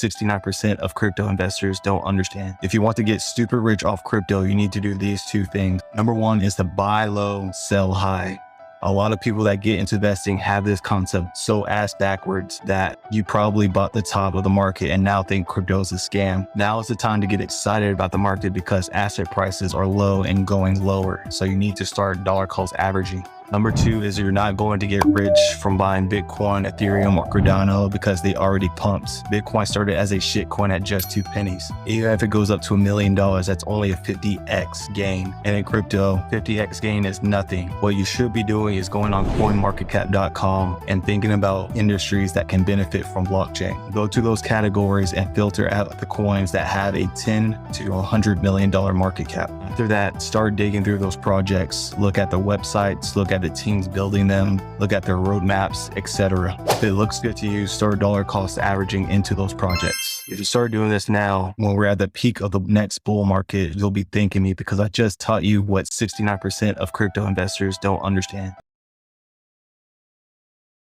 69% of crypto investors don't understand. If you want to get super rich off crypto, you need to do these two things. Number one is to buy low, sell high. A lot of people that get into investing have this concept so ass backwards that you probably bought the top of the market and now think crypto is a scam. Now is the time to get excited about the market because asset prices are low and going lower. So you need to start dollar cost averaging. Number two is you're not going to get rich from buying Bitcoin, Ethereum, or Cardano because they already pumped. Bitcoin started as a shit coin at just 2 pennies. Even if it goes up to $1 million, that's only a 50x gain. And in crypto, 50x gain is nothing. What you should be doing is going on coinmarketcap.com and thinking about industries that can benefit from blockchain. Go to those categories and filter out the coins that have a $10 to $100 million market cap. After that, start digging through those projects, look at the websites, look at the teams building them, look at their roadmaps, etc. If it looks good to you, start dollar cost averaging into those projects. If you start doing this now, when we're at the peak of the next bull market, you'll be thanking me because I just taught you what 69% of crypto investors don't understand.